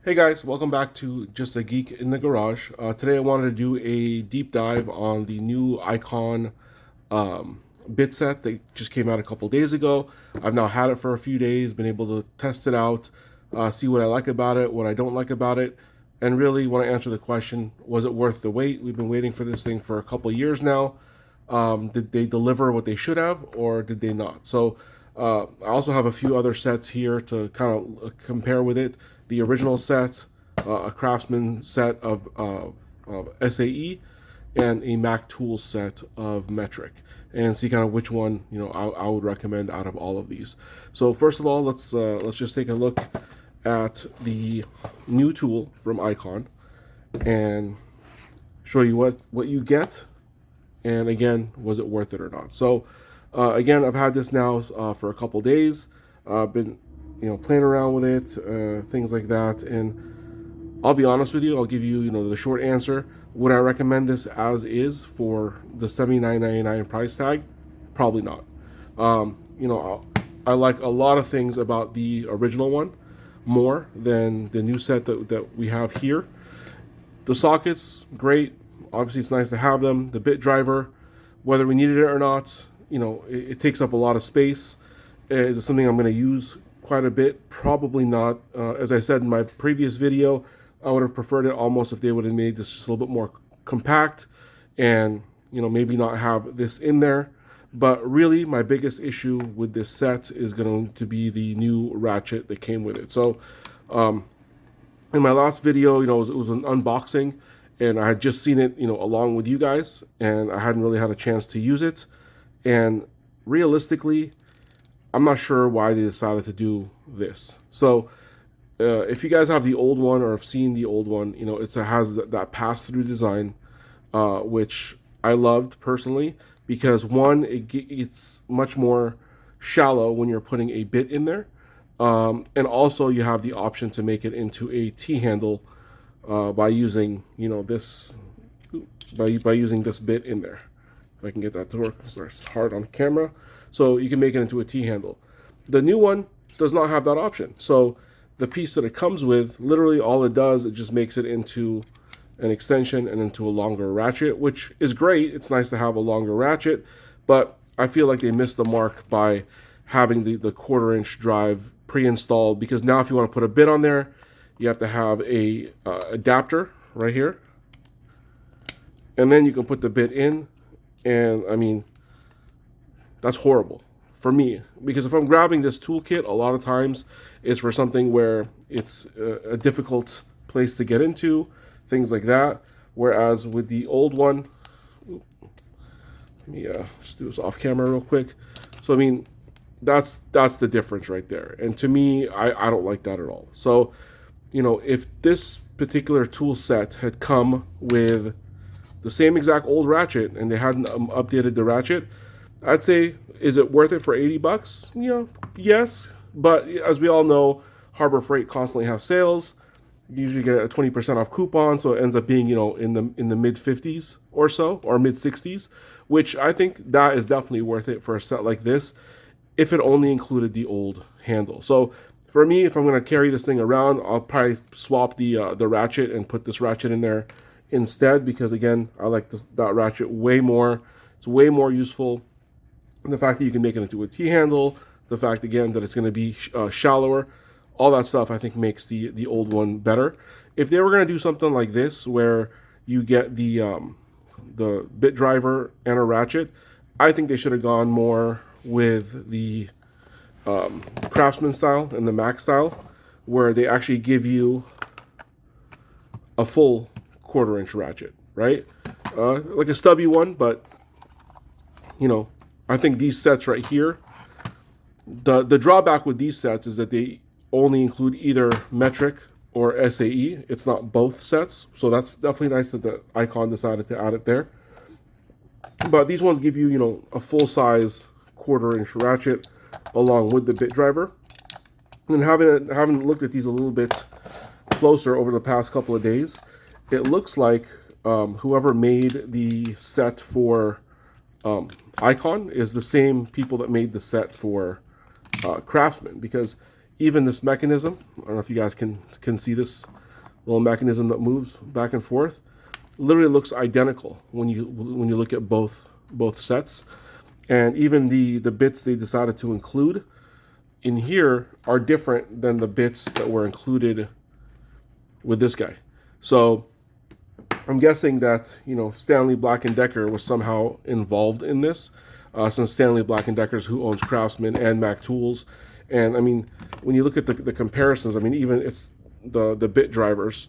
Hey guys, welcome back to Just a Geek in the Garage. Today I wanted to do a deep dive on the new Icon bit set that just came out a couple days ago. I've now had it for a few days, been able to test it out, see what I like about it, what I don't like about it, and really want to answer the question, was it worth the wait? We've been waiting for this thing for a couple years now. Did they deliver what they should have, or did they not? So I also have a few other sets here to kind of compare with it. The original set, a Craftsman set of SAE, and a Mac Tools set of Metric, and see kind of which one I would recommend out of all of these. So first of all, let's just take a look at the new tool from Icon and show you what you get, and again, was it worth it or not. So again, I've had this now for a couple days. Been playing around with it, things like that, and I'll be honest with you. I'll give you the short answer. Would I recommend this as is for the $79.99 price tag? Probably not. I like a lot of things about the original one more than the new set that we have here. The sockets, great. Obviously, it's nice to have them. The bit driver, whether we needed it or not, it takes up a lot of space. Is it something I'm going to use quite a bit? Probably not. As I said in my previous video, I would have preferred it almost if they would have made this just a little bit more compact and maybe not have this in there. But really, my biggest issue with this set is going to be the new Ratchet that came with it. So in my last video, it was an unboxing, and I had just seen it along with you guys, and I hadn't really had a chance to use it. And realistically, I'm not sure why they decided to do this. So if you guys have the old one or have seen the old one, it has that pass-through design, which I loved personally, because one, it's much more shallow when you're putting a bit in there, and also you have the option to make it into a T-handle by using this by using this bit in there. If I can get that to work, it's hard on camera. So you can make it into a T-handle. The new one does not have that option. So the piece that it comes with, literally all it does, it just makes it into an extension and into a longer ratchet, which is great. It's nice to have a longer ratchet, but I feel like they missed the mark by having the quarter-inch drive pre-installed, because now if you want to put a bit on there, you have to have a adapter right here, and then you can put the bit in. And I mean, that's horrible for me, because if I'm grabbing this toolkit, a lot of times it's for something where it's a difficult place to get into, things like that. Whereas with the old one, let me just do this off camera real quick. So I mean, that's the difference right there. And to me, I don't like that at all. So if this particular tool set had come with the same exact old ratchet and they hadn't updated the ratchet, I'd say, is it worth it for $80? Yes. But as we all know, Harbor Freight constantly has sales. You usually get a 20% off coupon, so it ends up being in the mid 50s or so, or mid 60s, which I think that is definitely worth it for a set like this, if it only included the old handle. So for me, if I'm going to carry this thing around, I'll probably swap the ratchet and put this ratchet in there instead, because again, I like that ratchet way more. It's way more useful. And the fact that you can make it into a T-handle, the fact again that it's going to be shallower, all that stuff I think makes the old one better. If they were going to do something like this where you get the bit driver and a ratchet, I think they should have gone more with the Craftsman style and the Mac style, where they actually give you a full quarter-inch ratchet, right? Like a stubby one, but I think these sets right here, the drawback with these sets is that they only include either metric or SAE. It's not both sets, so that's definitely nice that the Icon decided to add it there. But these ones give you a full-size quarter-inch ratchet along with the bit driver. And having looked at these a little bit closer over the past couple of days, it looks like whoever made the set for Icon is the same people that made the set for Craftsman, because even this mechanism, I don't know if you guys can see this little mechanism that moves back and forth, literally looks identical when you look at both sets. And even the bits they decided to include in here are different than the bits that were included with this guy. So I'm guessing that, you know, Stanley Black & Decker was somehow involved in this, since Stanley Black & Decker's who owns Craftsman and Mac Tools. And I mean, when you look at the comparisons, I mean, even it's the bit drivers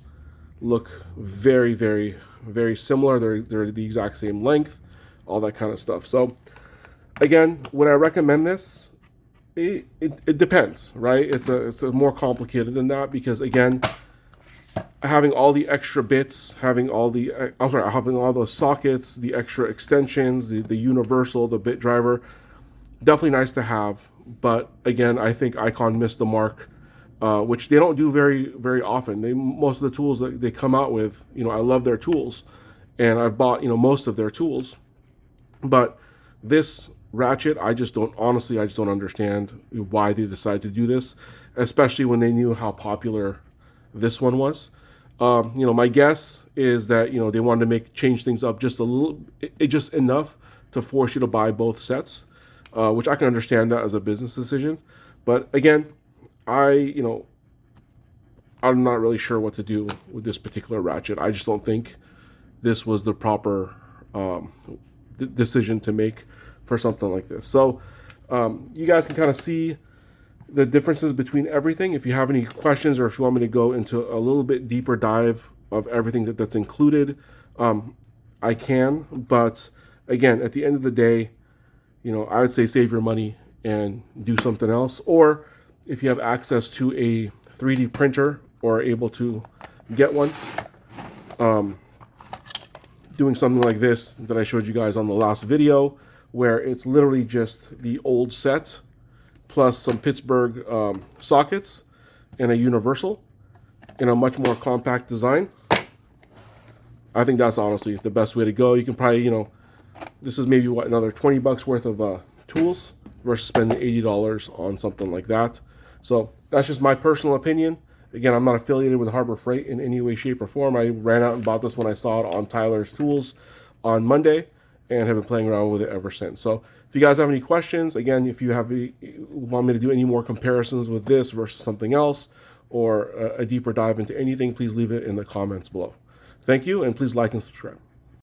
look very, very, very similar. They're the exact same length, all that kind of stuff. So again, would I recommend this? It depends, right? It's a more complicated than that, because again, having all the extra bits, having all those sockets, the extra extensions, the universal, the bit driver, definitely nice to have. But again, I think Icon missed the mark, which they don't do very, very often. Most of the tools that they come out with, you know, I love their tools, and I've bought, you know, most of their tools. But this Ratchet, I just don't understand why they decided to do this, especially when they knew how popular this one was. You know, my guess is that, you know, they wanted to change things up just a little, just enough to force you to buy both sets, which I can understand that as a business decision. But again, I'm not really sure what to do with this particular Ratchet. I just don't think this was the proper decision to make for something like this. So you guys can kind of see the differences between everything. If you have any questions, or if you want me to go into a little bit deeper dive of everything that's included, I can. But again, at the end of the day, you know, I would say save your money and do something else. Or if you have access to a 3D printer or are able to get one, doing something like this that I showed you guys on the last video, where it's literally just the old set plus some Pittsburgh sockets and a universal in a much more compact design. I think that's honestly the best way to go. You can probably, you know, this is maybe what, another 20 bucks worth of tools versus spending $80 on something like that. So that's just my personal opinion. Again, I'm not affiliated with Harbor Freight in any way, shape, or form. I ran out and bought this when I saw it on Tyler's Tools on Monday, and have been playing around with it ever since. So if you guys have any questions, again, if you want me to do any more comparisons with this versus something else, or a deeper dive into anything, please leave it in the comments below. Thank you, and please like and subscribe.